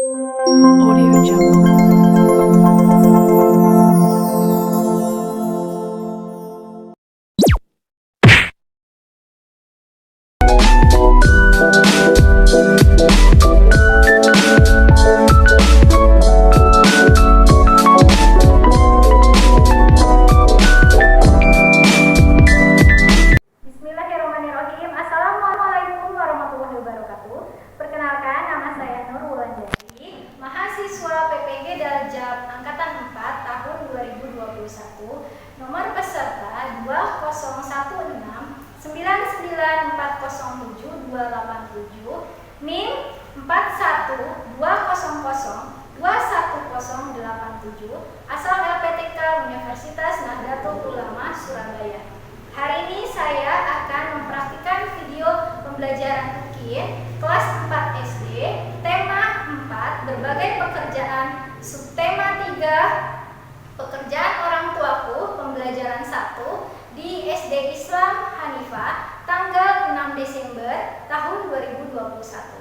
Audio Jungle. Bismillahirrahmanirrahim. Assalamualaikum warahmatullahi wabarakatuh. Perkenalkan, nama saya Nur Wulandari, mahasiswa PPG Daljab Angkatan 4 tahun 2021. Nomor peserta 201699407 NIM 4120021087, asal LPTK Universitas Nahdlatul Ulama Surabaya. Hari ini saya akan mempraktikkan video pembelajaran UKIN kelas 4 SD, tema 4, berbagai pekerjaan, subtema 3, pekerjaan orang tuaku, pembelajaran 1, di SD Islam Hanifah, tanggal 6 Desember tahun 2021.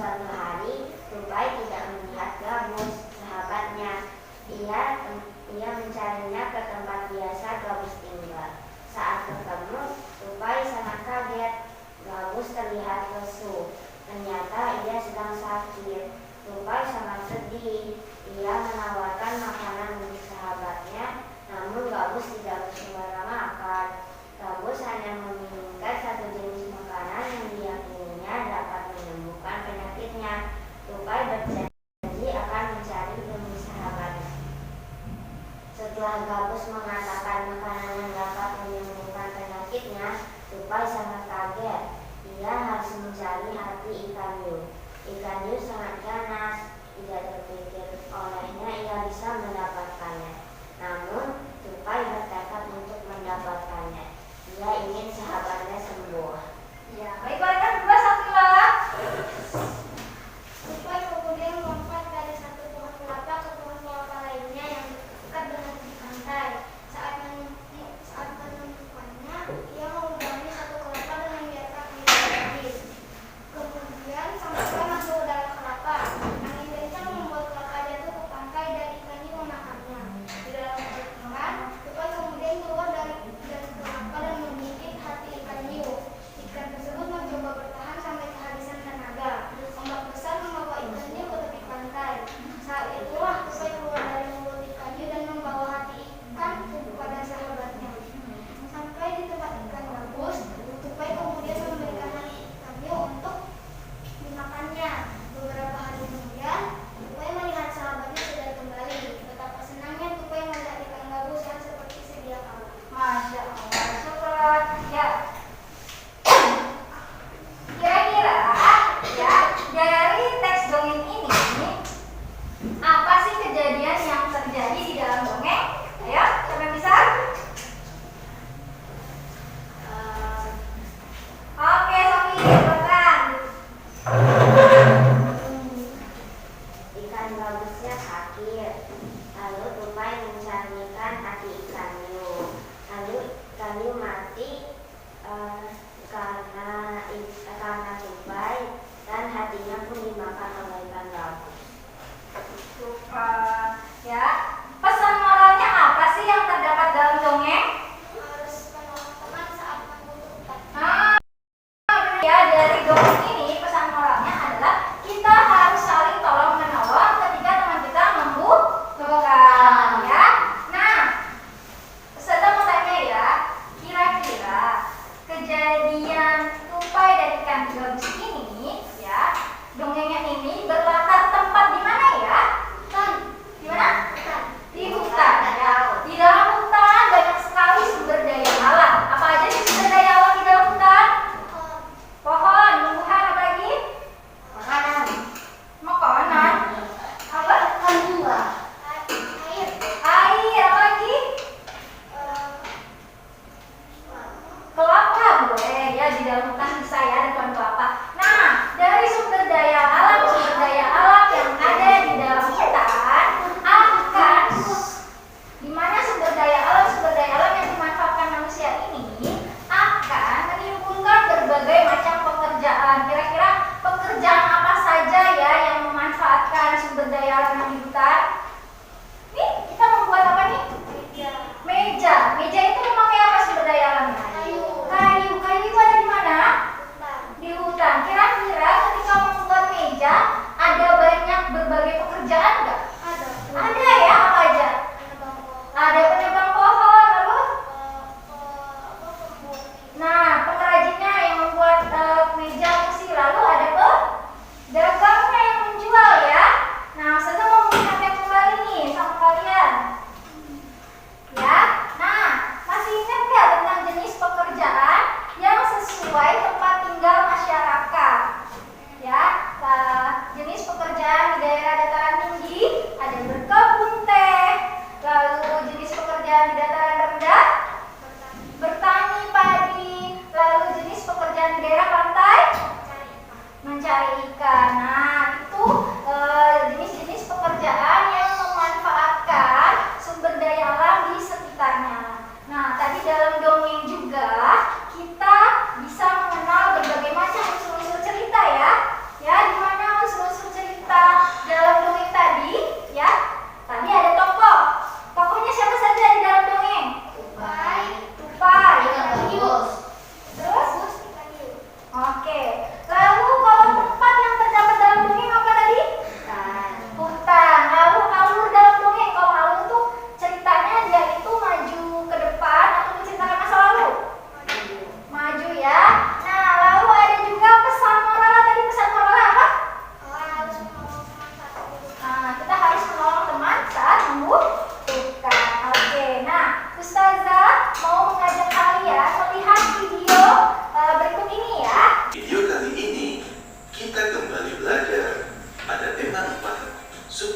suatu hari Tupai tidak melihat gabus, sahabatnya. Ia mencarinya ke tempat biasa gabus tinggal. Saat ketemu, Tupai sangat kaget. Gabus terlihat lesu. Ternyata ia sedang sakit. Tupai sangat sedih. Ia menawarkan makanan untuk sahabatnya, namun Gabus tidak berselera makan. Gabus hanya menginginkan satu jenis makanan yang diyakininya dapat menyembuhkan penyakitnya. Tupai berjanji akan mencari demi sahabatnya. Setelah Gabus mengatakan makanan yang dapat menyembuhkan penyakitnya, Tupai sangat kaget. Ia harus mencari hati ikan hiu. Ikan hiu sangat ganas, tidak terpikir olehnya ia bisa mendapatkannya. Namun, Tupai bertekad untuk mendapatkannya. Ia ingin sahabatnya sembuh. Ya, baiklah rekan, saksilah. Tupai kemudian melompat dari satu pohon kelapa ke pohon kelapa lainnya yang dekat dengan tepi pantai. Saat menemukannya, ia melubangi satu kelapa dan membiarkan air mengalir. Kemudian sang Tupai masuk ke dalam kelapa.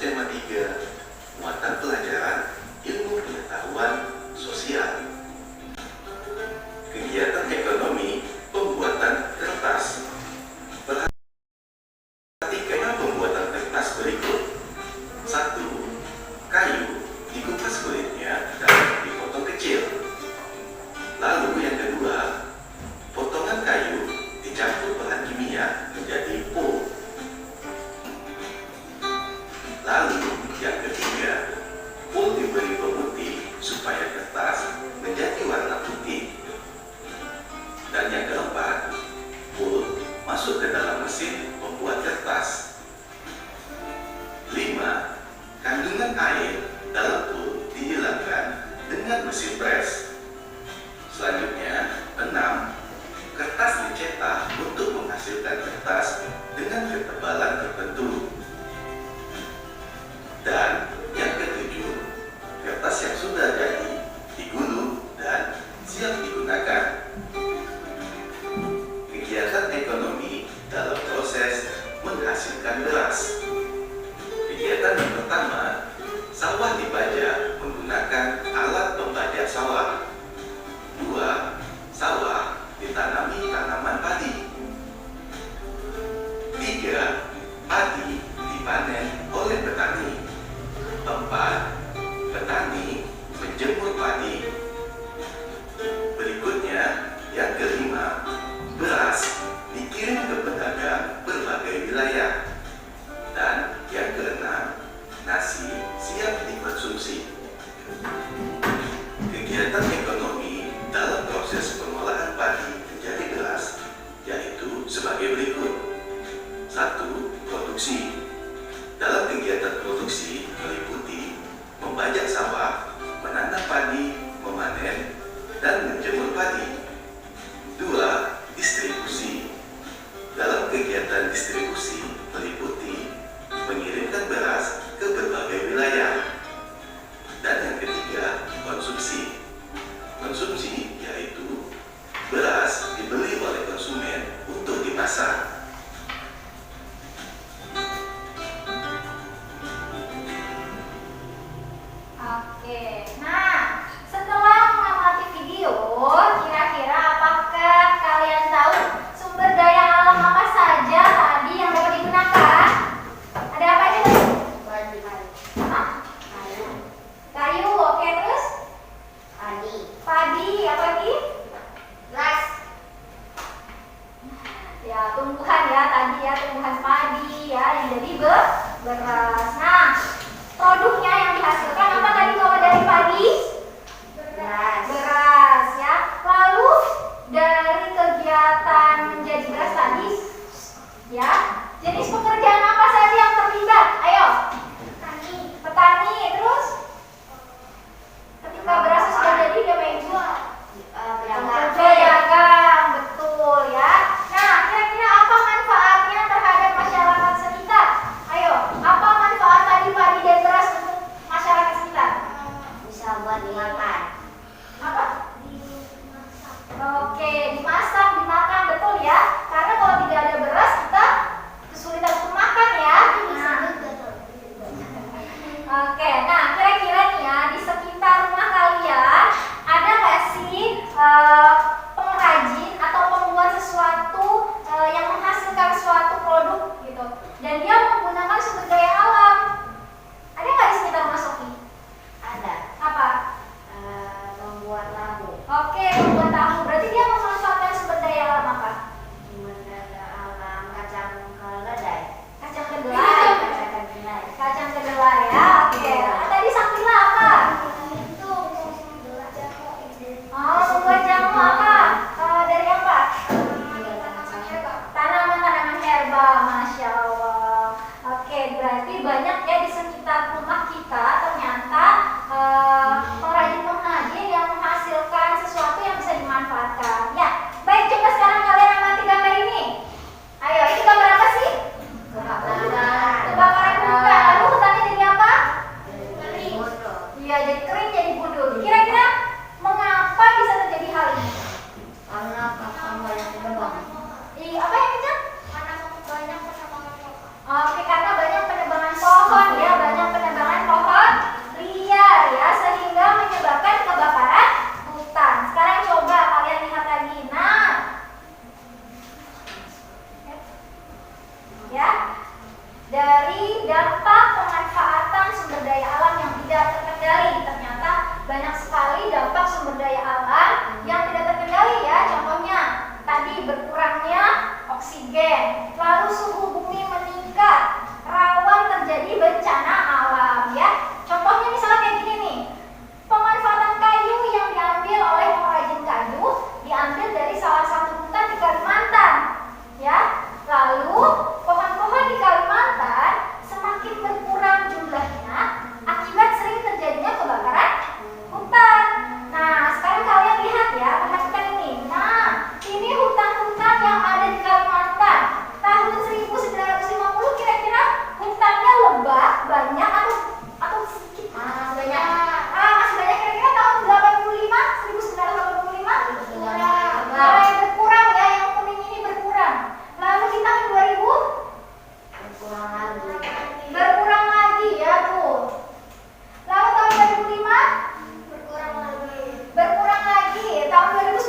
tema 3, muatan pelajaran ilmu pengetahuan sosial. Kegiatan ekonomi pembuatan kertas. Perhatikan pembuatan kertas berikut. 1. Kayu dikupas kulitnya dan dipotong kecil. Lalu yang kedua, potongan kayu dicampur bahan kimia menjadi pulp. Lalu yang ketiga, pulp diberi pemutih supaya kertas menjadi warna putih. Dan yang keempat, pulp masuk ke dalam mesin membuat kertas. 5. Kandungan air dalam pulp dihilangkan dengan mesin pres. Selanjutnya, 6. Kertas dicetak untuk menghasilkan kertas dengan ketebalan tertentu. Dan yang ketujuh, kertas yang sudah jadi digulung dan siap digunakan. Kegiatan ekonomi dalam proses menghasilkan beras. Kegiatan yang pertama, sawah dibajak menggunakan alat pembajak sawah. 2. Sawah ditanami tanaman padi. 3. Padi dipanen oleh petani. 4. Petani menjemur padi. Berikutnya, yang kelima, beras dikirim ke pedagang berbagai wilayah. Dan yang keenam, nasi siap dikonsumsi. Kegiatan ekonomi dalam proses pengolahan padi menjadi beras yaitu sebagai berikut. 1. Produksi. Dalam kegiatan produksi meliputi membajak sawah, menanam padi, memanen, dan menjemur padi. 2. Distribusi. Dalam kegiatan distribusi meliputi mengirimkan beras ke berbagai wilayah. Dan yang ketiga, konsumsi. Konsumsi yaitu beras dibeli oleh konsumen untuk dimasak. Oke, nah setelah mengamati video, kira-kira apakah kalian tahu sumber daya alam apa saja tadi yang dapat digunakan? Ada apa aja tadi? Hah? Kayu, oke, terus? Padi, apa lagi? Ya, tumbuhan ya tadi ya, tumbuhan padi ya yang jadi beras. Nah, produknya yang dihasilkan apa tadi kalau dari padi? Beras ya. Lalu dari kegiatan menjadi beras tadi ya, jenis pekerjaan apa saja yang terlibat? Ayo. Petani, terus ketika beras sudah jadi dia menjual. Pedagang, betul ya. Nah, kira-kira apa manfaatnya terhadap masyarakat sekitar? Ayo, apa manfaat tadi padi dan beras untuk masyarakat sekitar? Bisa buat dimakan. Apa? Oke, dimasak, dimakan, betul ya. Karena kalau tidak ada beras kita kesulitan untuk makan ya. Nah, oke, nah kira-kira nih ya di sekitar rumah kalian ada nggak sih pengrajin atau pembuat sesuatu yang menghasilkan suatu produk gitu dan dia menggunakan sumber daya alam? Ada nggak di sekitar rumah Sofi? Ada. Apa? Membuat tahu. Oke, membuat tahu. Berarti dia memanfaatkan sumber daya alam apa? Sumber daya alam kacang kedelai. Kacang kedelai. Kacang kedelai ya. Oke. Nah, tadi Sakila apa? Oh, membuat jamu apa? Dari apa? Tanaman-tanaman herbal, Masya Allah. Oke, berarti banyak ya di sekitar rumah kita ternyata pengrajin-pengrajin yang menghasilkan sesuatu yang bisa dimanfaatkan. Ya, baik, coba sekarang kalian amati gambar ini. Ayo, ini gambar apa sih? Kebakaran hutan. Lalu hutannya jadi apa? Iya, jadi kering, jadi gundul. Kira-kira mengapa bisa terjadi hal ini? Karena kakak banyak terbang. Apa yang kencang? Oke, karena banyak penebangan pohon dari dampak pemanfaatan sumber daya alam yang tidak terkendali. Ternyata banyak sekali dampak sumber daya alam yang tidak terkendali ya. Contohnya tadi berkurangnya oksigen, lalu suhu bumi meningkat, rawan terjadi bencana alam ya. Contohnya misalnya kayak gini nih, pemanfaatan kayu yang diambil oleh pengrajin kayu diambil dari salah satu hutan di Kalimantan ya. Lalu pohon-pohon di Kalimantan semakin berkurang jumlahnya akibat sering terjadinya kebakaran hutan. Nah, sekarang kalian lihat ya, perhatikan ini. Nah, ini hutan-hutan yang ada di Kalimantan. Tahun 1950 kira-kira hutannya lebat, banyak atau sedikit? Masih banyak. Masih banyak. Kira-kira tahun 1985 mulai berkurang ya, yang kuning ini berkurang. Lalu di tahun 2000 berkurang lagi ya tuh. Lalu tahun 2005 berkurang lagi. Tahun 2010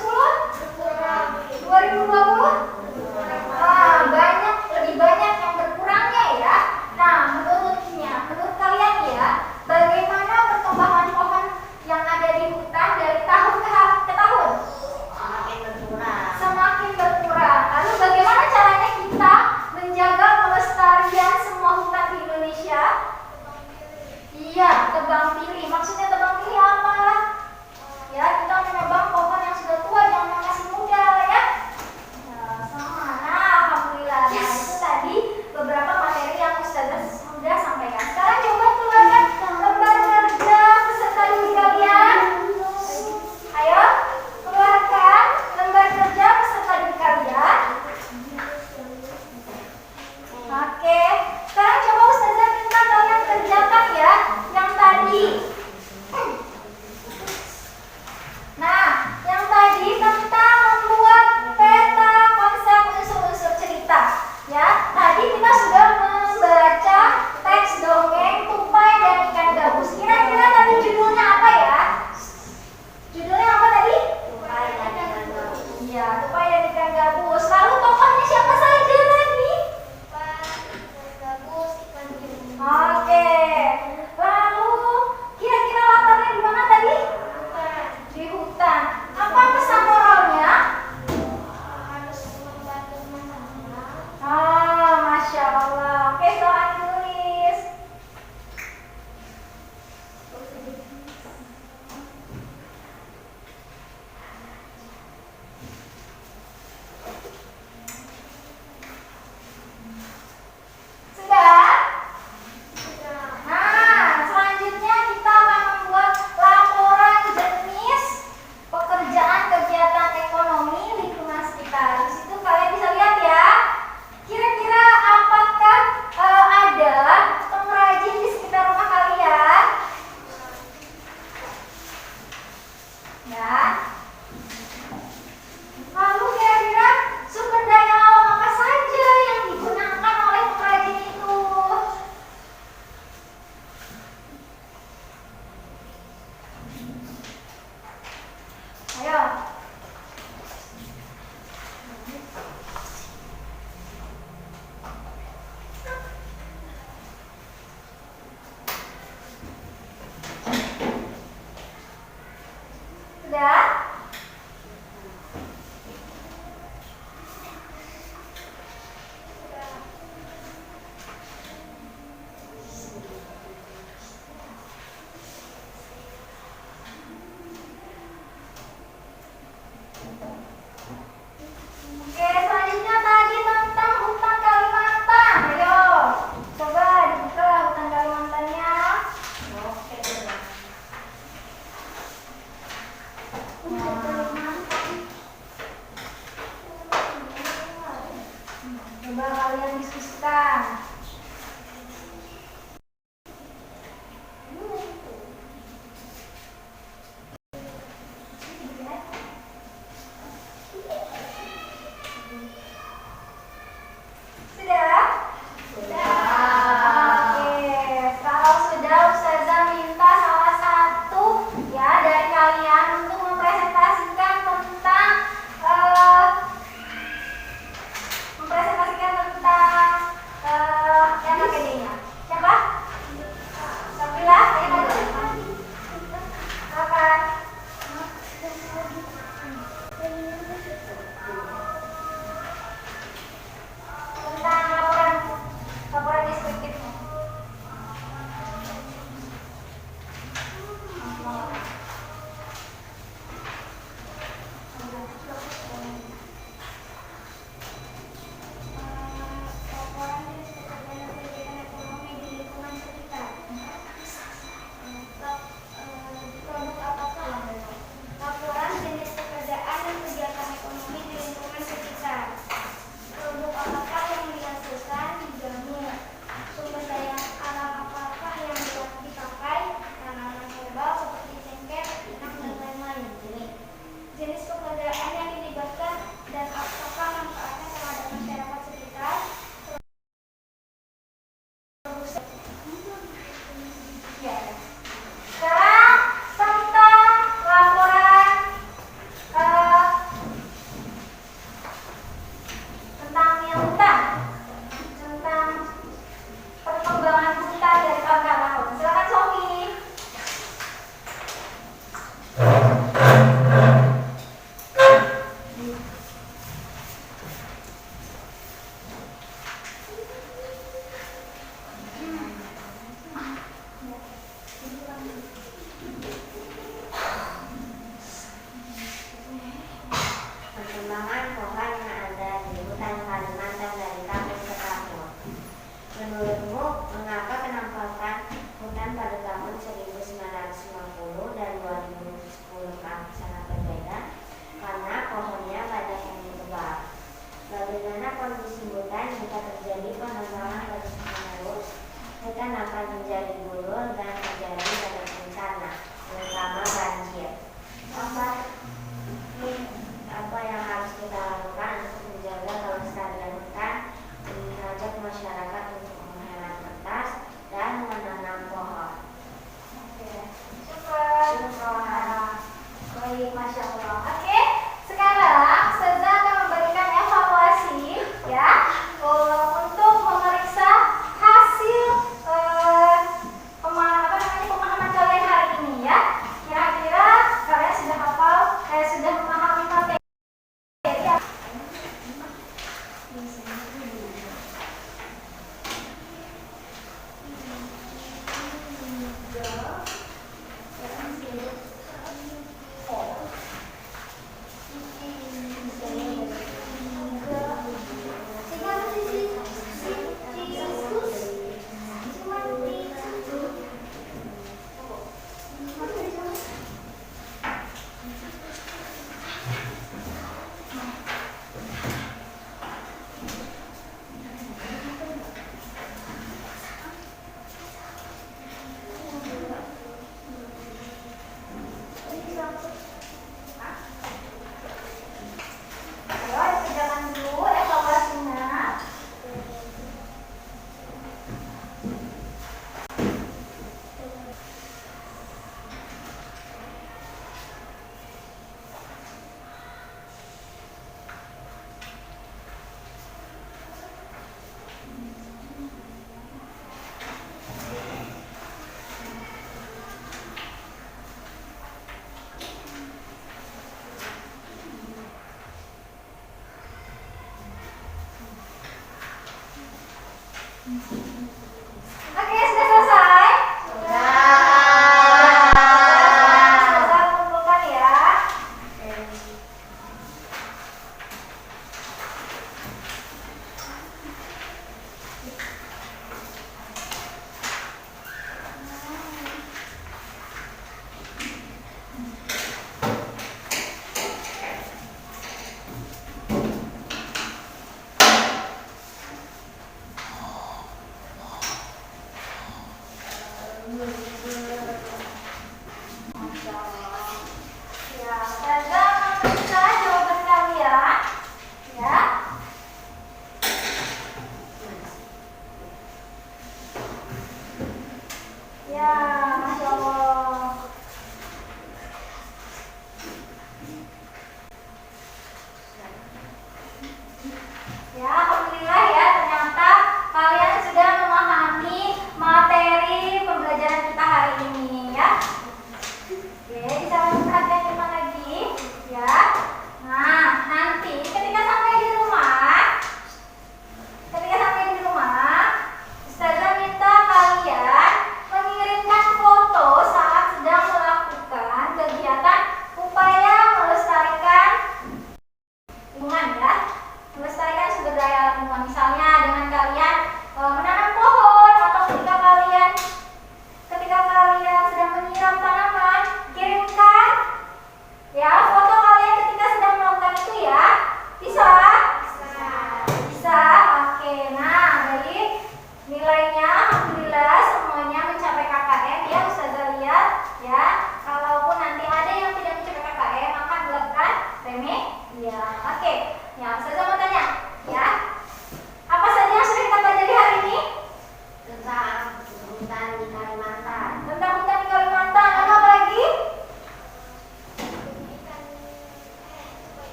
2020 banyak, lebih banyak yang berkurangnya ya. Nah, menurut kalian ya, bagaimana perkembangan pohon yang ada di hutan dari tahun ke tahun? Semakin berkurang. Lalu bagaimana caranya kita menjaga pelestarian semua hutan Menurutmu, mengapa penampakan hutan pada tahun 1950 dan 2010 sangat berbeda? Karena pohonnya banyak yang ditebang. Bagaimana kondisi hutan jika terjadi penebangan terus-menerus? Hutan akan menjadi gundul dan terjadi banyak bencana, terutama banjir. Apa yang harus kita lakukan untuk menjaga kelestarian hutan, mengajak masyarakat untuk menghemat kertas dan menanam pohon. Oke, syukur. Baik, Masya Allah. Oke, sekarang Ustazah akan memberikan evaluasi ya untuk memeriksa hasil pemahaman kalian hari ini ya. Kira-kira kalian sudah hafal, sudah memahami materi ya? Ayo dikerjakan dulu evaluasinya. Oke, sudah selesai? Sudah kumpulkan ya. Masya Allah.